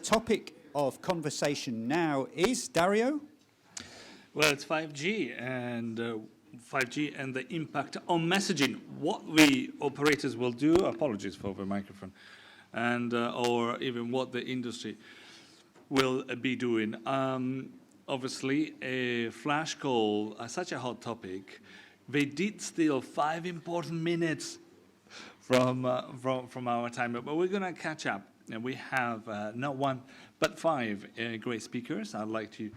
topic of conversation now is, Dario? Well, it's 5G and the impact on messaging. What we operators will do, apologies for the microphone, and or even what the industry will be doing. Obviously, a flash call, such a hot topic, they did steal 5 important minutes from our time, but we're going to catch up. And we have not one, but 5 great speakers. I'd like to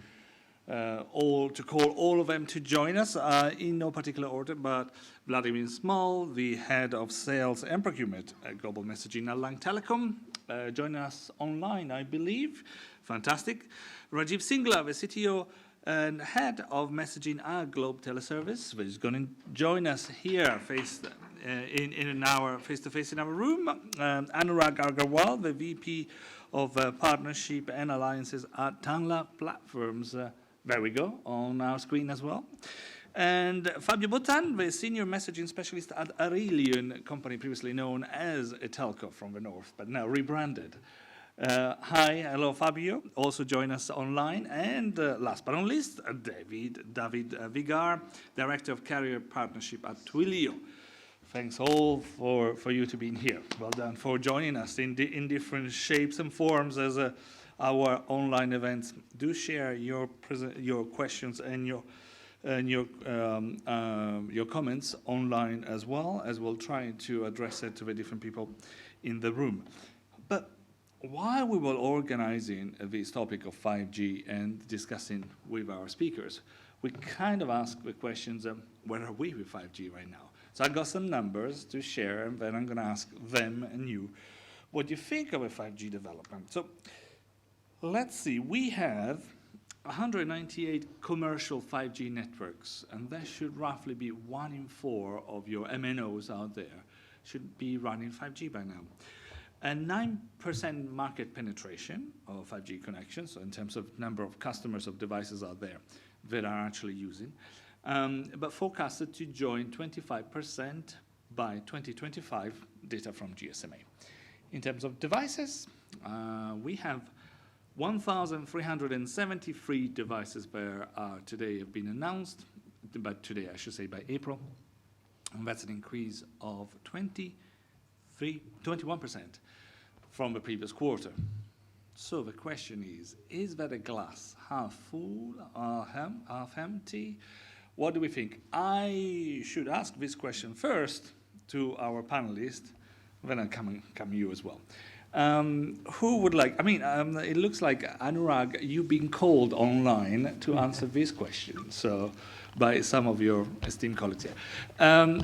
call all of them to join us in no particular order, but Vladimir Smal, the head of sales and procurement at global messaging at LANCK Telecom, join us online, I believe. Fantastic. Rajiv Singla, the CTO and head of messaging at Globe Teleservices, who is going to join us here in an hour, face-to-face in our room. Anurag Aggarwal, the VP of Partnership and Alliances at Tanla Platforms. There we go, on our screen as well. And Fabio Bottan, the senior messaging specialist at Arelion, company previously known as a telco from the north, but now rebranded. Hi, hello Fabio, also join us online. And last but not least, David Vigar, Director of Carrier Partnership at Twilio. Thanks all for you to being here. Well done for joining us in different shapes and forms as our online events. Do share your questions and your comments online as well, as we'll try to address it to the different people in the room. But while we were organizing this topic of 5G and discussing with our speakers, we kind of asked the questions, where are we with 5G right now? So I got some numbers to share, and then I'm going to ask them and you what you think of a 5G development. So let's see, we have 198 commercial 5G networks, and that should roughly be 1 in 4 of your MNOs out there should be running 5G by now. And 9% market penetration of 5G connections, so in terms of number of customers of devices out there that are actually using, but forecasted to join 25% by 2025, data from GSMA. In terms of devices, we have 1,373 devices there today have been announced, but today I should say by April, and that's an increase of 21% from the previous quarter. So the question is that a glass half full or half empty? What do we think? I should ask this question first to our panelists, then I'll come you as well. Who would like, it looks like, Anurag, you've been called online to answer this question, so by some of your esteemed colleagues here.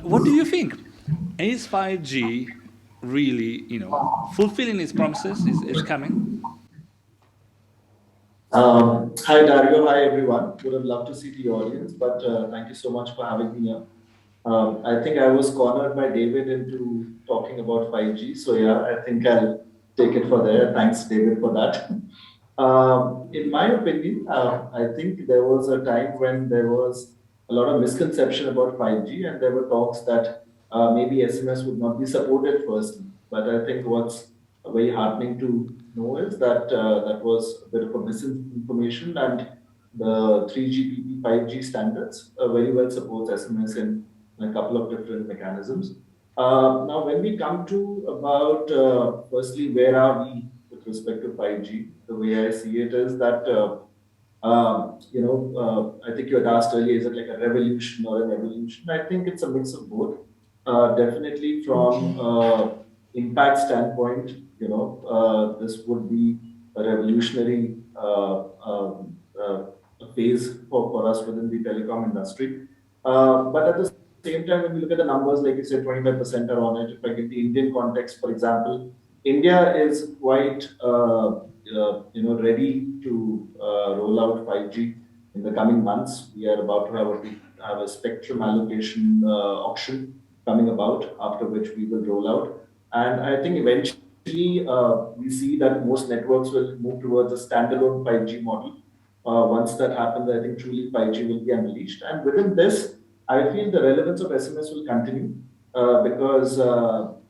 What do you think? Is 5G really, fulfilling its promises? Is coming? Hi Dario, hi everyone. Would have loved to see the audience, but thank you so much for having me here. I think I was cornered by David into talking about 5G, so yeah, I think I'll take it for there. Thanks, David, for that. In my opinion, I think there was a time when there was a lot of misconception about 5G, and there were talks that maybe SMS would not be supported first. But I think what's very heartening to know is that that was a bit of a misinformation, and the 3GPP 5G standards very well supports SMS in a couple of different mechanisms. Now, when we come to about, firstly, where are we with respect to 5G? The way I see it is that, I think you had asked earlier, is it like a revolution or an evolution? I think it's a mix of both. Definitely from impact standpoint, this would be a revolutionary phase for us within the telecom industry. But at the same time, when we look at the numbers, like you said, 25% are on it. If I get the Indian context, for example, India is quite, ready to roll out 5G in the coming months. We are about to have a spectrum allocation auction coming about, after which we will roll out. And I think eventually we see that most networks will move towards a standalone 5G model. Once that happens, I think truly 5G will be unleashed. And within this, I feel the relevance of SMS will continue because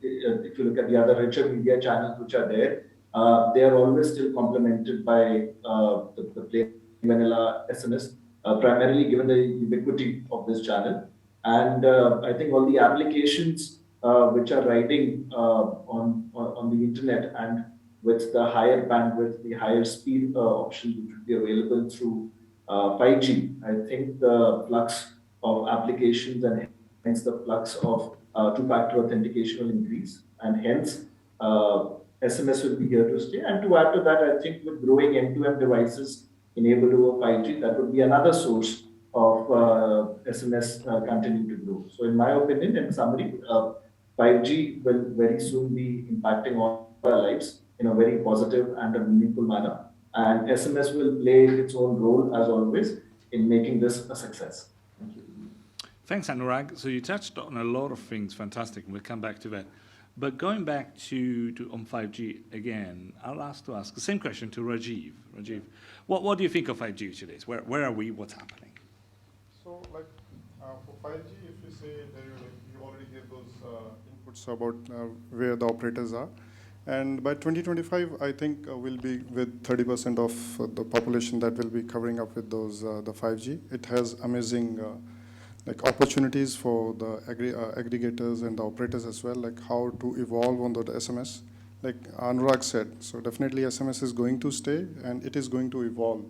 if you look at the other richer media channels which are there, they are always still complemented by the plain vanilla SMS, primarily given the ubiquity of this channel. And I think all the applications which are riding on the internet and with the higher bandwidth, the higher speed option which would be available through 5G, I think the flux of applications and hence the flux of two-factor authentication will increase, and hence SMS will be here to stay. And to add to that, I think with growing end-to-end devices enabled over 5G, that would be another source of SMS continuing to grow. So in my opinion, in summary, 5G will very soon be impacting all our lives in a very positive and a meaningful manner. And SMS will play its own role, as always, in making this a success. Thank you. Thanks, Anurag. So you touched on a lot of things, fantastic. We'll come back to that. But going back to on 5G again, I'll ask the same question to Rajiv. Rajiv, what do you think of 5G today? Where are we? What's happening? So, like for 5G, if you say that you already gave those inputs about where the operators are, and by 2025, I think we'll be with 30% of the population that will be covering up with those the 5G. It has amazing like opportunities for the aggregators and the operators as well, like how to evolve on the SMS. Like Anurag said, so definitely SMS is going to stay and it is going to evolve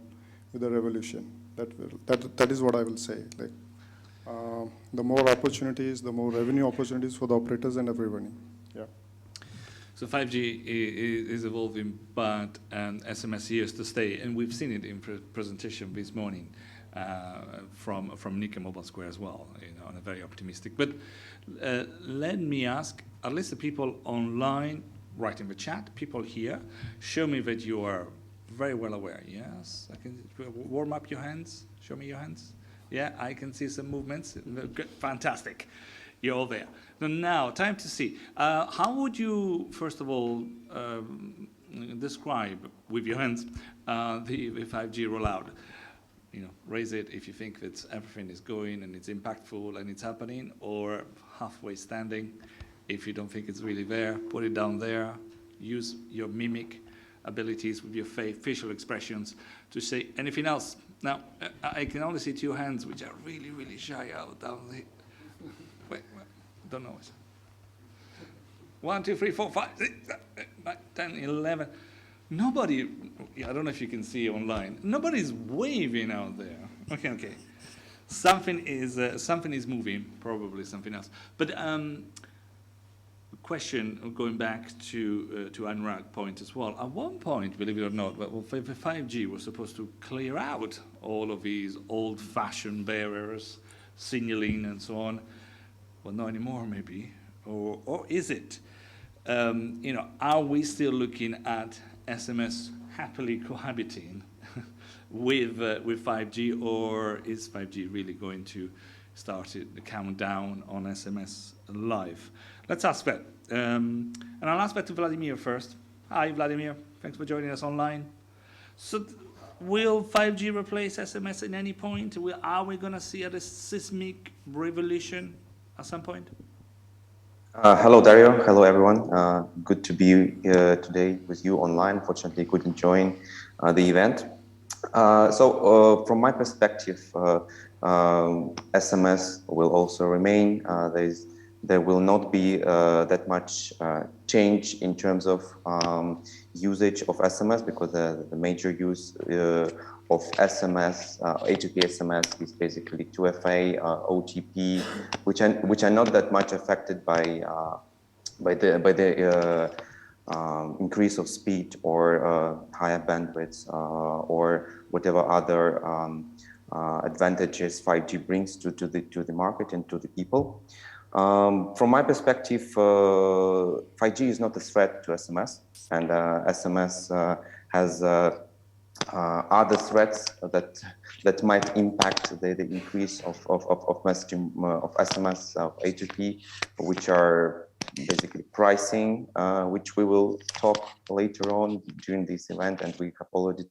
with the revolution. That is what I will say. Like the more opportunities, the more revenue opportunities for the operators and everybody. Yeah. So 5G is evolving, but SMS here is to stay, and we've seen it in presentation this morning. From Nika Mobile Square as well, on a very optimistic. But let me ask, at least the people online, write in the chat, people here, show me that you are very well aware. Yes, I can warm up your hands. Show me your hands. Yeah, I can see some movements. Fantastic. You're all there. Now, time to see. How would you, first of all, describe with your hands the 5G rollout? Raise it if you think that everything is going and it's impactful and it's happening, or halfway standing if you don't think it's really there. Put it down there. Use your mimic abilities with your facial expressions to say anything else. Now, I can only see two hands which are really, really shy out down the... Wait, don't know it. 1, 2, 3, 4, 5, 6, 7, 8, 9, 10, 11. Nobody, I don't know if you can see online, nobody's waving out there. Okay. Something is moving, probably something else. But question, going back to Anurag's point as well. At one point, believe it or not, well, the 5G was supposed to clear out all of these old-fashioned barriers, signaling and so on. Well, not anymore, maybe. Or is it? Are we still looking at SMS happily cohabiting with 5G, or is 5G really going to start the countdown on SMS live? Let's ask that. And I'll ask that to Vladimir first. Hi, Vladimir. Thanks for joining us online. So will 5G replace SMS at any point? Are we going to see a seismic revolution at some point? Hello, Dario. Hello, everyone. Good to be here today with you online. Unfortunately, couldn't join the event. So from my perspective, SMS will also remain. There will not be that much change in terms of usage of SMS, because the major use of SMS, A2P SMS, is basically 2FA, OTP, which are not that much affected by the increase of speed or higher bandwidth or whatever other advantages 5G brings to the market and to the people. From my perspective, 5G is not a threat to SMS, and SMS has other threats that might impact the increase of messaging of SMS, of A2P, which are basically pricing, which we will talk later on during this event, and we have already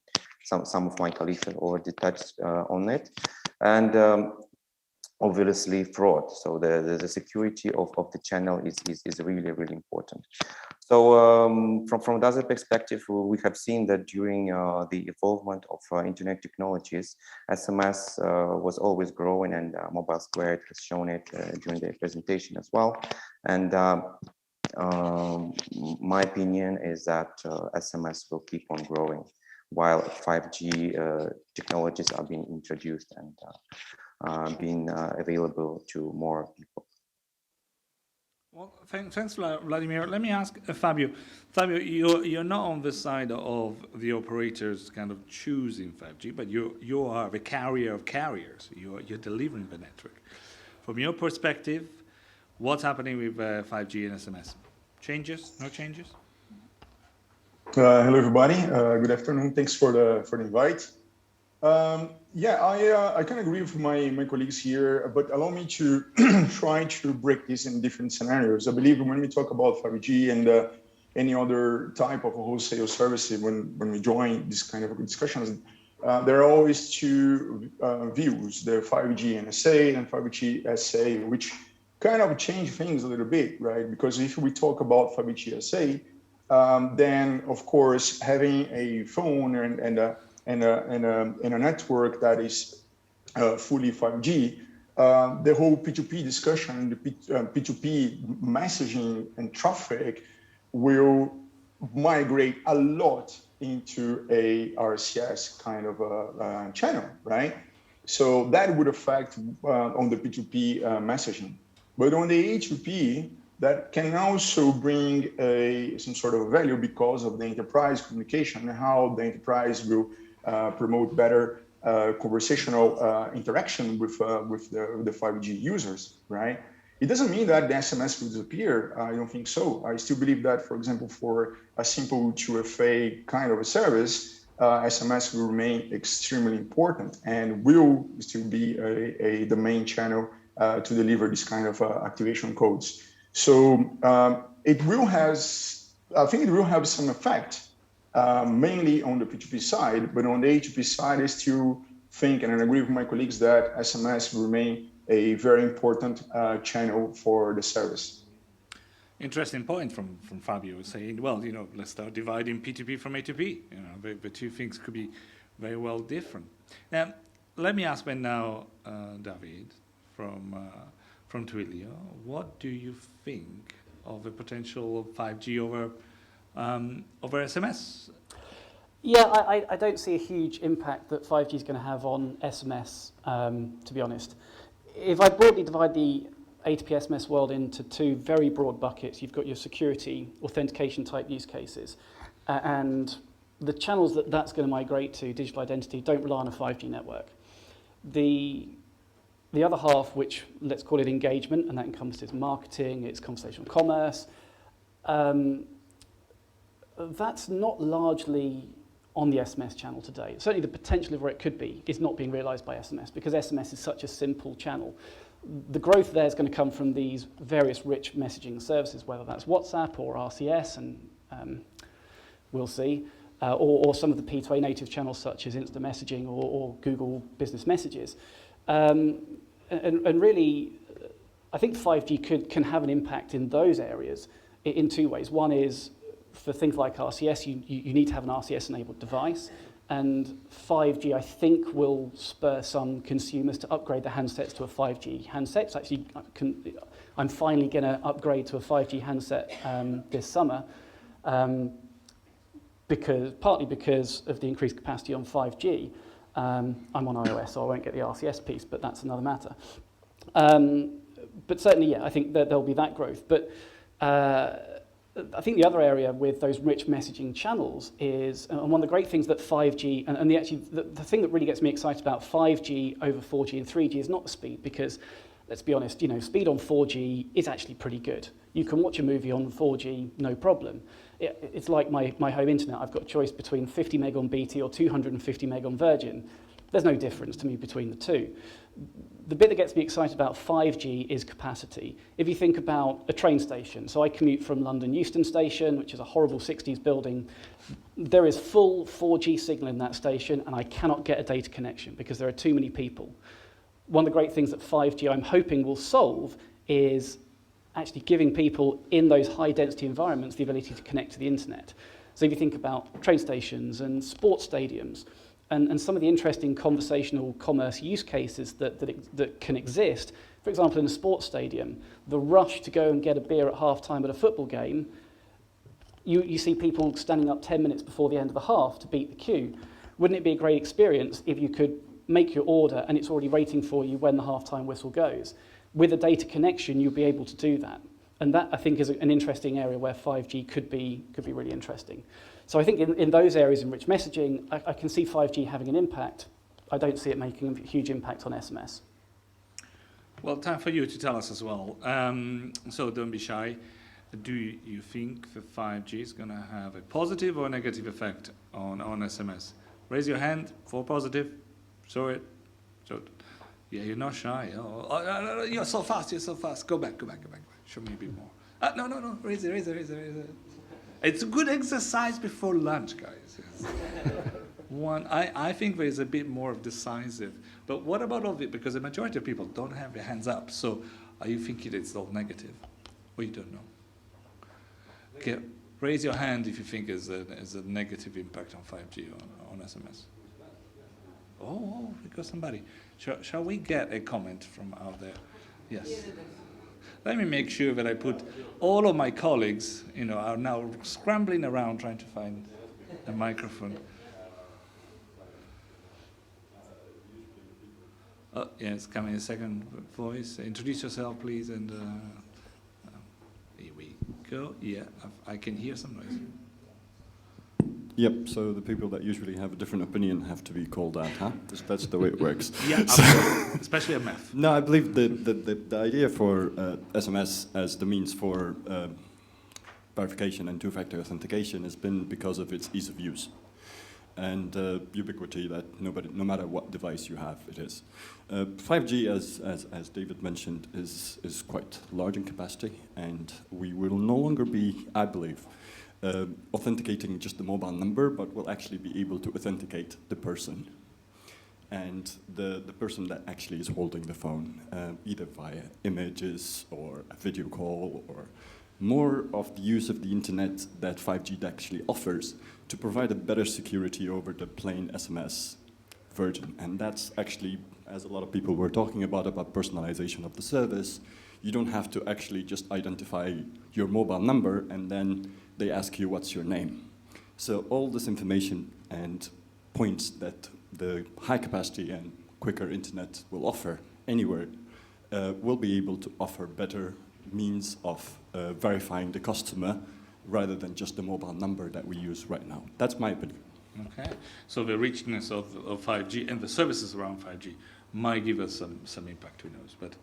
some of my colleagues have already touched on it. And obviously fraud. So the security of the channel is really, really important. So from the other perspective, we have seen that during the evolvement of internet technologies, SMS was always growing, and Mobile Squared has shown it during their presentation as well. And my opinion is that SMS will keep on growing while 5G technologies are being introduced and being available to more people. Well, thanks, Vladimir. Let me ask Fabio. Fabio, you're not on the side of the operators kind of choosing 5G, but you are the carrier of carriers. You're delivering the network. From your perspective, what's happening with 5G and SMS? Changes? No changes? Hello, everybody. Good afternoon. Thanks for the invite. I can agree with my colleagues here, but allow me to try to break this in different scenarios. I believe when we talk about 5G and any other type of wholesale service, when we join this kind of discussions, there are always two views, the 5G NSA and 5G SA, which kind of change things a little bit, right? Because if we talk about 5G SA, then of course having a phone and a network that is fully 5G, the whole P2P discussion, the P2P messaging and traffic will migrate a lot into a RCS kind of a channel, right? So that would affect on the P2P messaging. But on the A2P, that can also bring some sort of value because of the enterprise communication and how the enterprise will promote better conversational interaction with the 5G users, right? It doesn't mean that the SMS will disappear. I don't think so. I still believe that, for example, for a simple 2FA kind of a service, SMS will remain extremely important and will still be the main channel to deliver this kind of activation codes. So it will I think it will have some effect, mainly on the P2P side, but on the A2P side, I still think, and I agree with my colleagues, that SMS will remain a very important channel for the service. Interesting point from Fabio, saying, well, let's start dividing P2P from A2P. The two things could be very well different. Now, let me ask now, David, from Twilio, what do you think of the potential of 5G over SMS? Yeah, I don't see a huge impact that 5G is going to have on SMS, to be honest. If I broadly divide the A2P SMS world into two very broad buckets, you've got your security, authentication type use cases, and the channels that's going to migrate to, digital identity, don't rely on a 5G network. The other half, which let's call it engagement, and that encompasses marketing, it's conversational commerce, that's not largely on the SMS channel today. Certainly the potential of where it could be is not being realized by SMS because SMS is such a simple channel. The growth there is going to come from these various rich messaging services, whether that's WhatsApp or RCS, and we'll see, or some of the P2A native channels such as instant messaging or Google Business Messages. And really, I think 5G can have an impact in those areas in two ways. One is for things like RCS, you need to have an RCS-enabled device. And 5G, I think, will spur some consumers to upgrade their handsets to a 5G handset. So actually, I'm finally going to upgrade to a 5G handset this summer, partly because of the increased capacity on 5G. I'm on iOS, so I won't get the RCS piece, but that's another matter. But certainly, yeah, I think that there'll be that growth. But I think the other area with those rich messaging channels is, and one of the great things that 5G, and the thing that really gets me excited about 5G over 4G and 3G is not the speed, because let's be honest, speed on 4G is actually pretty good. You can watch a movie on 4G, no problem. It's like my home internet. I've got a choice between 50 meg on BT or 250 meg on Virgin. There's no difference to me between the two. The bit that gets me excited about 5G is capacity. If you think about a train station, so I commute from London Euston Station, which is a horrible 60s building. There is full 4G signal in that station, and I cannot get a data connection because there are too many people. one of the great things that 5G I'm hoping will solve is actually giving people in those high-density environments the ability to connect to the internet. So if you think about train stations and sports stadiums, and some of the interesting conversational commerce use cases that can exist, for example, in a sports stadium, the rush to go and get a beer at half-time at a football game, you see people standing up 10 minutes before the end of the half to beat the queue. Wouldn't it be a great experience if you could make your order and it's already waiting for you when the half-time whistle goes? With a data connection, you'll be able to do that. And that, I think, is an interesting area where 5G could be really interesting. So I think in those areas in which messaging, I can see 5G having an impact. I don't see it making a huge impact on SMS. Well, time for you to tell us as well. So don't be shy. Do you think that 5G is going to have a positive or negative effect on SMS? Raise your hand for positive. Show it. Yeah, you're not shy. Oh, you're so fast. Go back. Show me a bit more. No. Raise it. It's a good exercise before lunch, guys. Yes. I think there is a bit more of decisive. But what about all of it? Because the majority of people don't have their hands up. So are you thinking it's all negative? Or you don't know? Okay, raise your hand if you think there's a negative impact on 5G on SMS. Oh, we got somebody. Shall we get a comment from out there? Yes. Let me make sure that I put all of my colleagues, are now scrambling around trying to find a microphone. Oh, yes, coming a second voice. Introduce yourself, please, and here we go. Yeah, I can hear some noise. Yep, so the people that usually have a different opinion have to be called out, huh? That's the way it works. Yeah, absolutely. Especially a math. No, I believe the idea for SMS as the means for verification and two-factor authentication has been because of its ease of use and ubiquity that no matter what device you have, it is. 5G, as David mentioned, is quite large in capacity, and we will no longer be, I believe, authenticating just the mobile number, but will actually be able to authenticate the person and the person that actually is holding the phone, either via images or a video call or more of the use of the internet that 5G actually offers to provide a better security over the plain SMS version. And that's actually, as a lot of people were talking about personalization of the service, you don't have to actually just identify your mobile number and then they ask you what's your name. So all this information and points that the high capacity and quicker internet will offer anywhere will be able to offer better means of verifying the customer rather than just the mobile number that we use right now. That's my opinion. Okay, so the richness of 5G and the services around 5G might give us some impact, who knows. But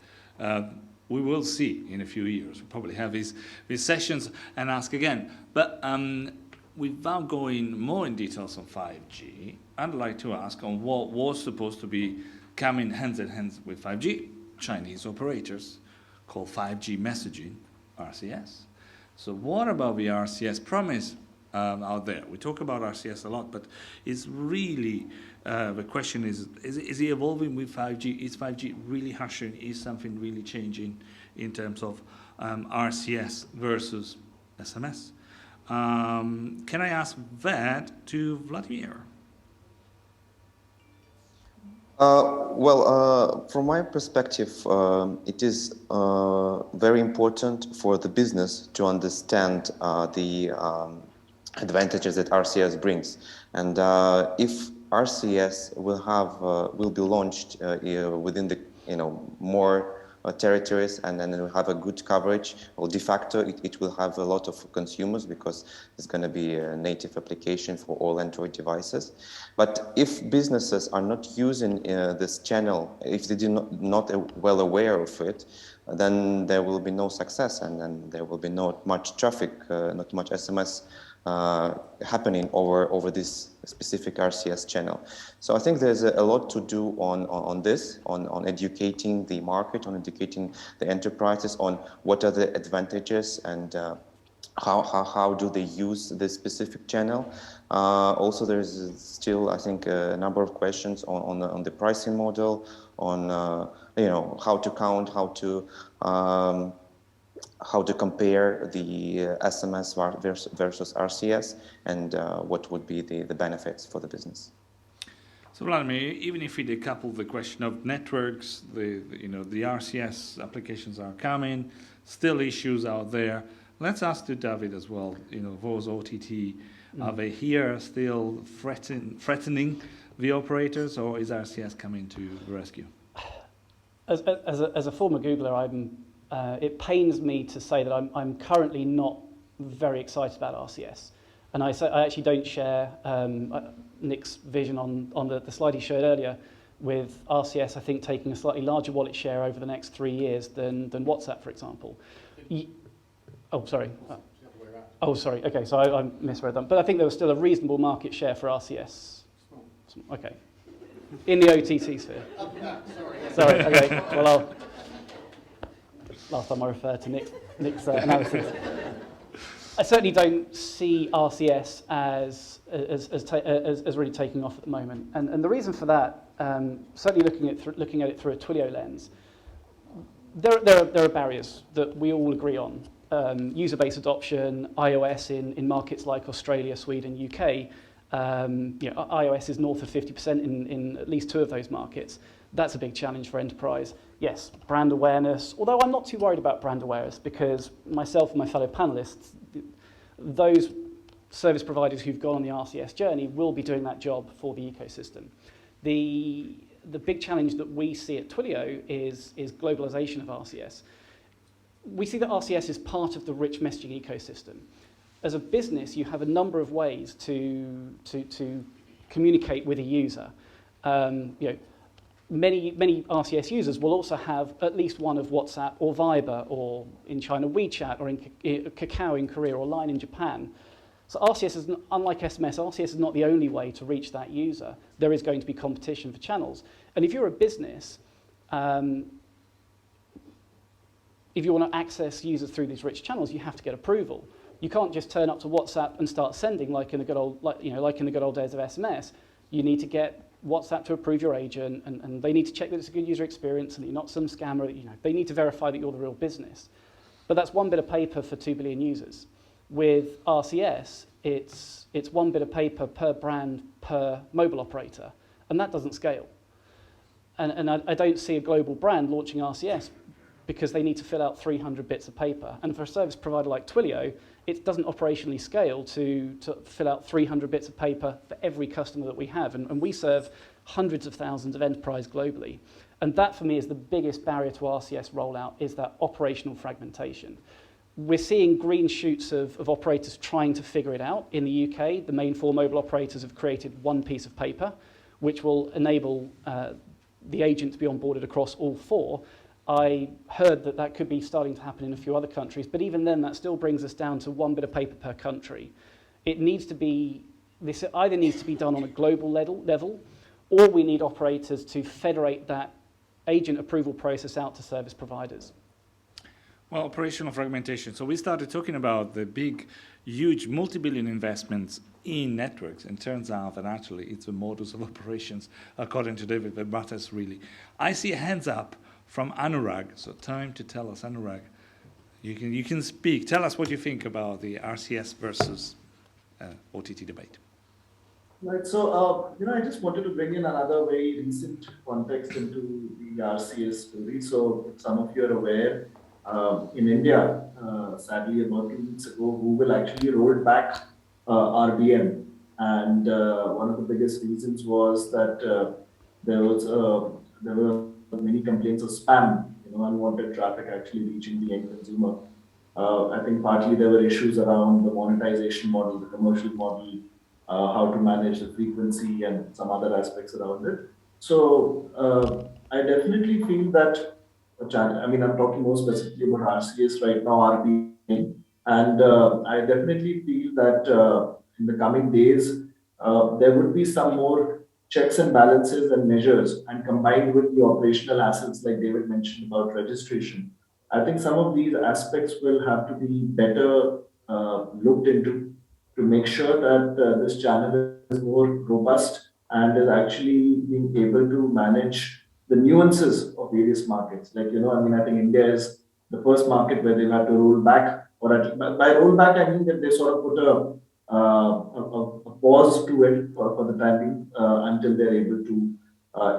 we will see in a few years. We'll probably have these sessions and ask again. But without going more in details on 5G, I'd like to ask on what was supposed to be coming hands in hands with 5G. Chinese operators call 5G messaging RCS. So what about the RCS promise out there? We talk about RCS a lot, but it's really, the question is it evolving with 5G? Is 5G really ushering? Is something really changing in terms of RCS versus SMS? Can I ask that to Vladimir? From my perspective, it is very important for the business to understand the advantages that RCS brings, and if RCS will be launched within the more territories, and then we have a good coverage, well, de facto it will have a lot of consumers because it's going to be a native application for all Android devices. But if businesses are not using this channel, if they do not well aware of it, then there will be no success, and then there will be not much traffic, not much SMS happening over this specific RCS channel. So I think there's a lot to do on this, on educating the market, on educating the enterprises on what are the advantages and how do they use this specific channel? Also, there's still, I think, a number of questions on the pricing model, on how to count, how to compare the SMS versus RCS, and what would be the benefits for the business. So Vladimir, even if we decouple the question of networks, the RCS applications are coming, still issues out there. Let's ask to David as well. Those OTT, are they here still threatening the operators, or is RCS coming to the rescue? As a former Googler, it pains me to say that I'm currently not very excited about RCS. And I actually don't share Nick's vision on the slide he showed earlier, with RCS, I think, taking a slightly larger wallet share over the next 3 years than WhatsApp, for example. Sorry. Sorry. Okay, so I misread that. But I think there was still a reasonable market share for RCS. Okay. In the OTT sphere. Sorry. Okay. Well, last time I referred to Nick's analysis. I certainly don't see RCS as really taking off at the moment, and the reason for that, certainly looking at it through a Twilio lens, there are barriers that we all agree on. User-based adoption, iOS in markets like Australia, Sweden, UK. iOS is north of 50% in at least 2 of those markets. That's a big challenge for enterprise. Yes, brand awareness, although I'm not too worried about brand awareness, because myself and my fellow panelists, those service providers who've gone on the RCS journey will be doing that job for the ecosystem. The big challenge that we see at Twilio is globalization of RCS. We see that RCS is part of the rich messaging ecosystem. As a business, you have a number of ways to communicate with a user. Many RCS users will also have at least one of WhatsApp or Viber, or in China WeChat, or in Kakao in Korea, or Line in Japan. So RCS is, unlike SMS, RCS is not the only way to reach that user. There is going to be competition for channels. And if you're a business, if you want to access users through these rich channels, you have to get approval. You can't just turn up to WhatsApp and start sending like in the good old days of SMS. You need to get WhatsApp to approve your agent, and they need to check that it's a good user experience and that you're not some scammer. They need to verify that you're the real business. But that's one bit of paper for 2 billion users. With RCS, it's 1 bit of paper per brand per mobile operator, and that doesn't scale. And I don't see a global brand launching RCS because they need to fill out 300 bits of paper. And for a service provider like Twilio, it doesn't operationally scale to fill out 300 bits of paper for every customer that we have. And we serve hundreds of thousands of enterprise globally. And that, for me, is the biggest barrier to RCS rollout, is that operational fragmentation. We're seeing green shoots of operators trying to figure it out. In the UK, the main 4 mobile operators have created 1 piece of paper, which will enable the agent to be onboarded across all 4. I heard that could be starting to happen in a few other countries, but even then, that still brings us down to 1 bit of paper per country. This either needs to be done on a global level, or we need operators to federate that agent approval process out to service providers. Well, operational fragmentation. So we started talking about the big, huge, multi-billion investments in networks, and turns out that actually it's the modus of operations, according to David, that matters really. I see hands up from Anurag. So time to tell us, Anurag. You can speak. Tell us what you think about the RCS versus OTT debate. Right. So, I just wanted to bring in another very recent context into the RCS story. So, if some of you are aware, in India, sadly, about 2 weeks ago, Google actually rolled back RBM, and one of the biggest reasons was that there were many complaints of spam, unwanted traffic actually reaching the end consumer. I think partly there were issues around the monetization model, the commercial model, how to manage the frequency, and some other aspects around it. So I definitely feel that, I'm talking more specifically about RCS right now, RBM, and I definitely feel that in the coming days, there would be some more checks and balances and measures, and combined with the operational assets like David mentioned about registration, I think some of these aspects will have to be better looked into to make sure that this channel is more robust and is actually being able to manage the nuances of various markets. Like, I mean, I think India is the first market where they've had to roll back, or by roll back, I mean that they sort of put a pause to it for the time being until they're able to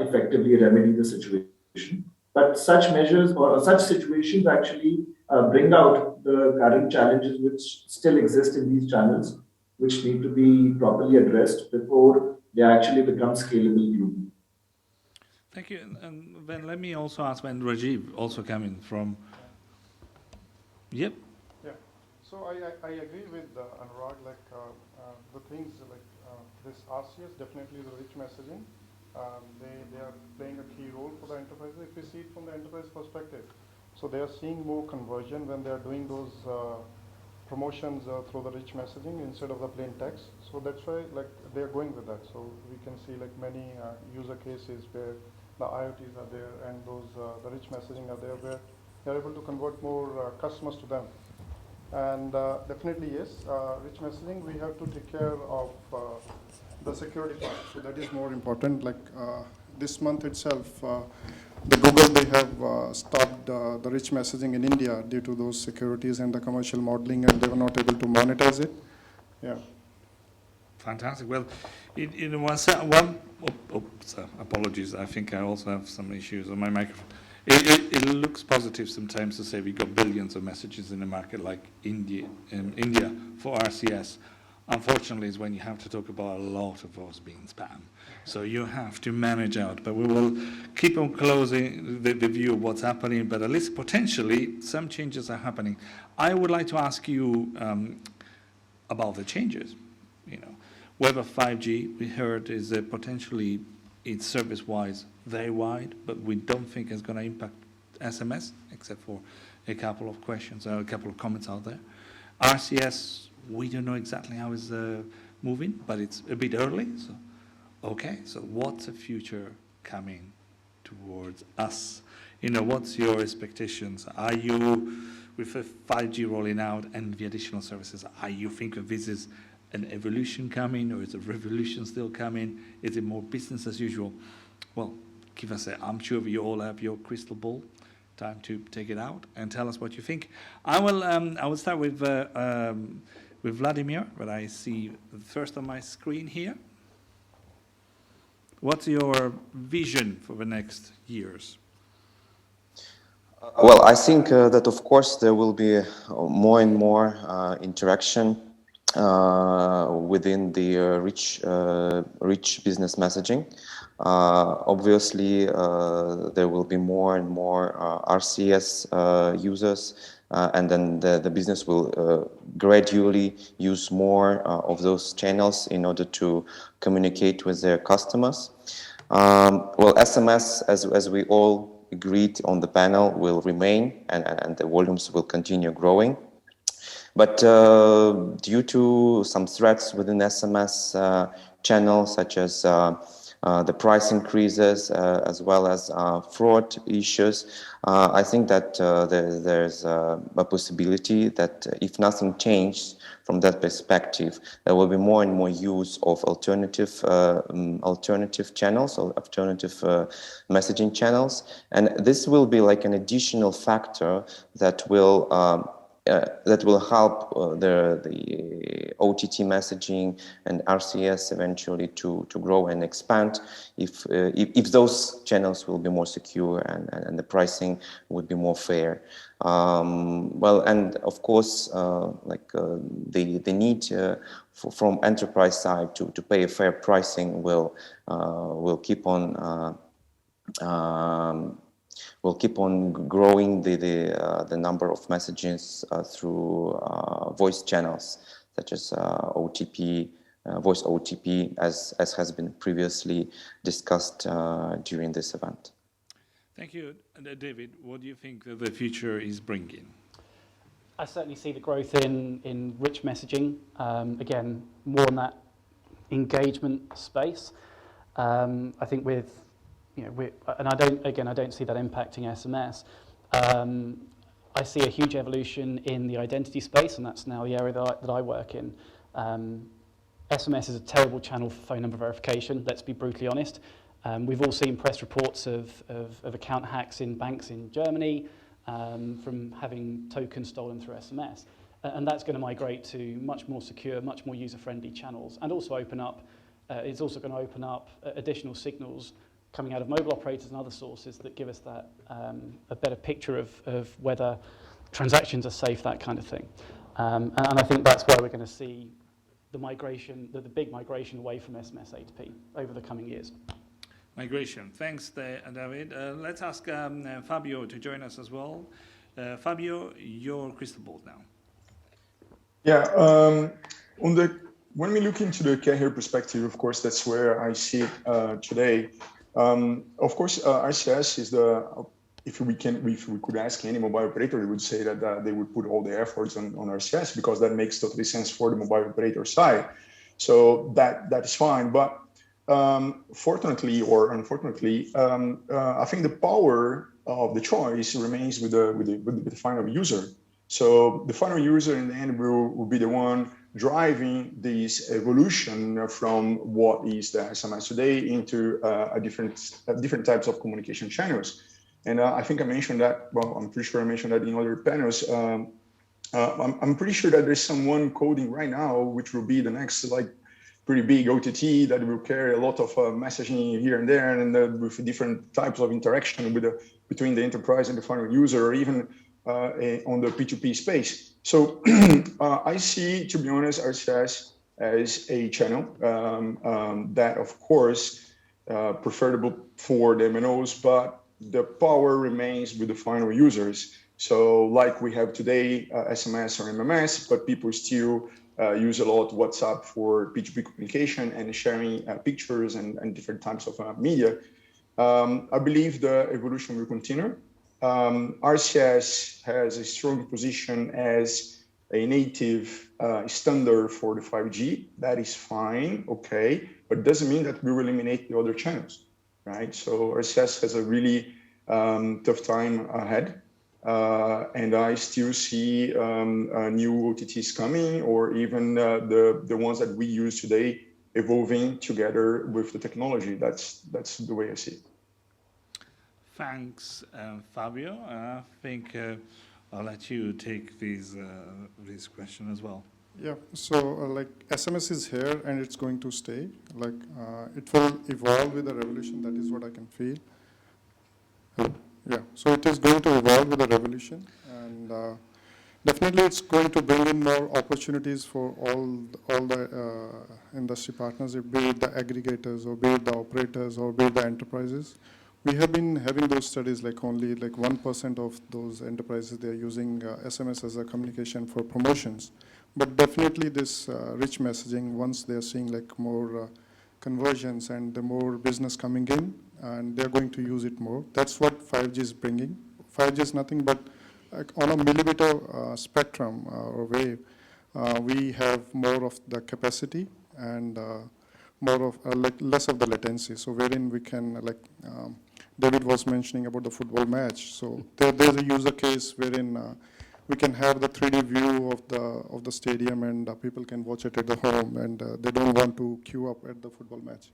effectively remedy the situation. But such measures or such situations actually bring out the current challenges which still exist in these channels, which need to be properly addressed before they actually become scalable globally. Thank you. And then let me also ask when Rajiv also coming from. Yep. Yeah. So I agree with Anurag. Like the things like this RCS definitely is a rich messaging. They are playing a key role for the enterprises. If we see it from the enterprise perspective, so they are seeing more conversion when they are doing those promotions through the rich messaging instead of the plain text. So that's why like they are going with that. So we can see like many user cases where the IoTs are there and those the rich messaging are there where they are able to convert more customers to them. And definitely yes, rich messaging we have to take care of the security part. So that is more important. Like this month itself, the Google, they have stopped the rich messaging in India due to those securities and the commercial modeling, and they were not able to monetize it. Yeah. Fantastic. Well, apologies. I think I also have some issues on my microphone. It looks positive sometimes to say we got billions of messages in a market like India for RCS. Unfortunately, it's when you have to talk about a lot of those being spam. So you have to manage out. But we will keep on closing the view of what's happening, but at least potentially some changes are happening. I would like to ask you about the changes. Whether 5G, we heard, is potentially, it's service-wise very wide, but we don't think it's going to impact SMS, except for a couple of questions, a couple of comments out there. RCS, we don't know exactly how it's moving, but it's a bit early. So, okay, so what's the future coming towards us? What's your expectations? Are you, with a 5G rolling out and the additional services, are you thinking this is an evolution coming, or is a revolution still coming? Is it more business as usual? Well, give us I'm sure you all have your crystal ball. Time to take it out and tell us what you think. I will start with Vladimir, that I see first on my screen here. What's your vision for the next years? Well, I think that of course there will be more and more interaction within the rich business messaging. Obviously, there will be more and more RCS users, and then the business will gradually use more of those channels in order to communicate with their customers. Well, SMS, as we all agreed on the panel, will remain, and the volumes will continue growing. But due to some threats within SMS channels, such as the price increases, as well as fraud issues, I think that there's a possibility that if nothing changed from that perspective, there will be more and more use of alternative channels or alternative messaging channels, and this will be like an additional factor that will help the OTT messaging and RCS eventually to grow and expand if those channels will be more secure and the pricing would be more fair. Well, and of course, the need from enterprise side to pay a fair pricing will keep on. We'll keep on growing the number of messages through voice channels, such as OTP, voice OTP, as has been previously discussed during this event. Thank you. David, what do you think that the future is bringing? I certainly see the growth in rich messaging. Again, more in that engagement space. I think and I don't see that impacting SMS. I see a huge evolution in the identity space, and that's now the area that I work in. SMS is a terrible channel for phone number verification, let's be brutally honest. We've all seen press reports of account hacks in banks in Germany from having tokens stolen through SMS. And that's going to migrate to much more secure, much more user-friendly channels, and also open up, it's also going to open up additional signals coming out of mobile operators and other sources that give us that a better picture of whether transactions are safe, that kind of thing. And I think that's where we're going to see the migration, the big migration away from SMS A2P over the coming years. Migration. Thanks, David. Let's ask Fabio to join us as well. Fabio, your crystal ball now. Yeah, when we look into the carrier perspective, of course, that's where I see it today. Of course, RCS is if we could ask any mobile operator, we would say that they would put all their efforts on RCS, because that makes totally sense for the mobile operator side. So that is fine. But fortunately or unfortunately, I think the power of the choice remains with the final user. So the final user in the end will be the one driving this evolution from what is the SMS today into different types of communication channels. And I think I mentioned that, well, I'm pretty sure I mentioned that in other panels. I'm pretty sure that there's someone coding right now, which will be the next pretty big OTT that will carry a lot of messaging here and there, and with different types of interaction between the enterprise and the final user, or even on the P2P space. So I see, to be honest, RCS as a channel that, of course, preferable for the MNOs, but the power remains with the final users. So like we have today, SMS or MMS, but people still use a lot WhatsApp for P2P communication and sharing pictures and different types of media. I believe the evolution will continue. RCS has a strong position as a native standard for the 5G. That is fine, okay, but it doesn't mean that we will eliminate the other channels, right? So RCS has a really tough time ahead. And I still see new OTTs coming, or even the ones that we use today evolving together with the technology. That's the way I see it. Thanks, Fabio. I think I'll let you take this question as well. Yeah, so like SMS is here and it's going to stay. Like it will evolve with the revolution. That is what I can feel. Yeah, so it is going to evolve with the revolution, and definitely it's going to bring in more opportunities for all the industry partners, be it the aggregators, or be it the operators, or be it the enterprises. We have been having those studies, like only like 1% of those enterprises, they're using SMS as a communication for promotions. But definitely this rich messaging, once they're seeing like more conversions and the more business coming in, and they're going to use it more. That's what 5G is bringing. 5G is nothing but on a millimeter spectrum or wave, we have more of the capacity and more of less of the latency. So wherein we can, David was mentioning about the football match. So there's a user case wherein we can have the 3D view of the stadium, and people can watch it at the home, and they don't want to queue up at the football match.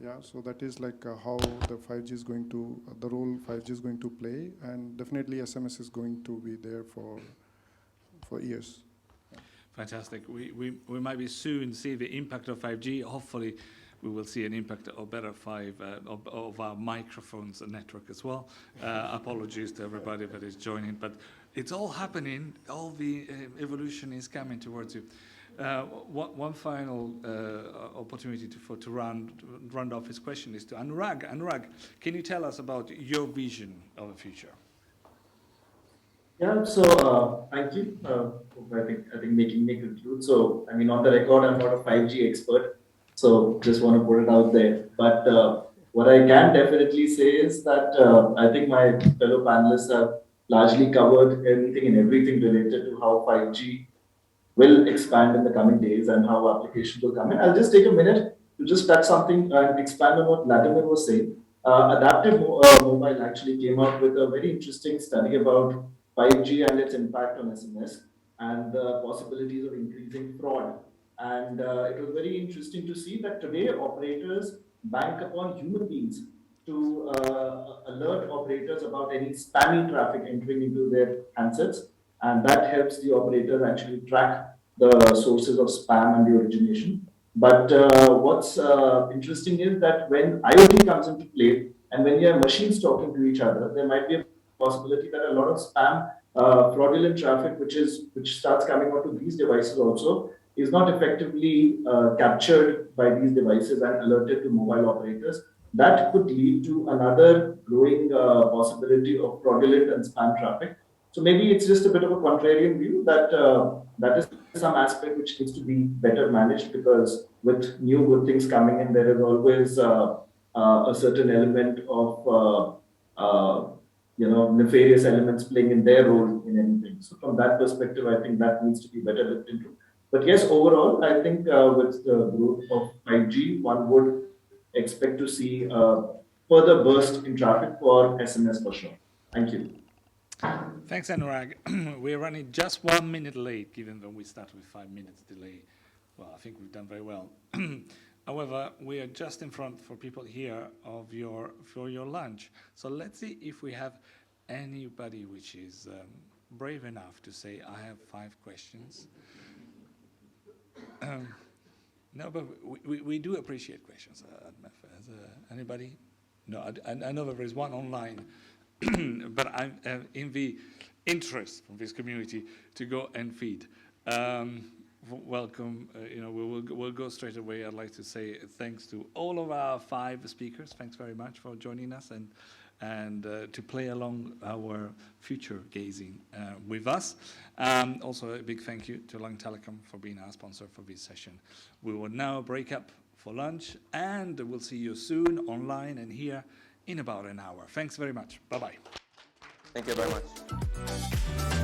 Yeah, so that is like how the 5G is going to, the role 5G is going to play, and definitely SMS is going to be there for years. Yeah. Fantastic. We might be soon see the impact of 5G. Hopefully, we will see an impact of better of our microphones and network as well. Apologies to everybody that is joining, but it's all happening. All the evolution is coming towards you. One final opportunity to round off his question is to Anurag. Anurag, can you tell us about your vision of the future? Yeah, so thank you. I think making me conclude. So, I mean, on the record, I'm not a 5G expert, so just want to put it out there. But what I can definitely say is that I think my fellow panelists have largely covered anything and everything related to how 5G will expand in the coming days and how applications will come in. I'll just take a minute to just touch something and expand on what Vladimir was saying. Adaptive Mobile actually came out with a very interesting study about 5G and its impact on SMS and the possibilities of increasing fraud. And it was very interesting to see that today operators bank upon human beings to alert operators about any spammy traffic entering into their handsets. And that helps the operators actually track the sources of spam and the origination. But what's interesting is that when IoT comes into play and when you have machines talking to each other, there might be a possibility that a lot of spam, fraudulent traffic, which starts coming onto these devices also, is not effectively captured by these devices and alerted to mobile operators. That could lead to another growing possibility of fraudulent and spam traffic. So maybe it's just a bit of a contrarian view that that is some aspect which needs to be better managed, because with new good things coming in, there is always a certain element of nefarious elements playing in their role in anything. So from that perspective, I think that needs to be better looked into. But yes, overall, I think with the growth of 5G, one would expect to see a further burst in traffic for SMS for sure. Thank you. Thanks, Anurag. We're running just 1 minute late, given that we started with 5 minutes delay. Well, I think we've done very well. However, we are just in front for people here of for your lunch. So let's see if we have anybody which is brave enough to say, I have 5 questions. No, but we do appreciate questions. Anybody? No, I know that there is one online. But I'm in the interest of this community to go and feed. Welcome. We'll go straight away. I'd like to say thanks to all of our 5 speakers. Thanks very much for joining us and to play along our future gazing with us. Also, a big thank you to LANCK Telecom for being our sponsor for this session. We will now break up for lunch, and we'll see you soon online and here in about an hour. Thanks very much. Bye-bye. Thank you very much.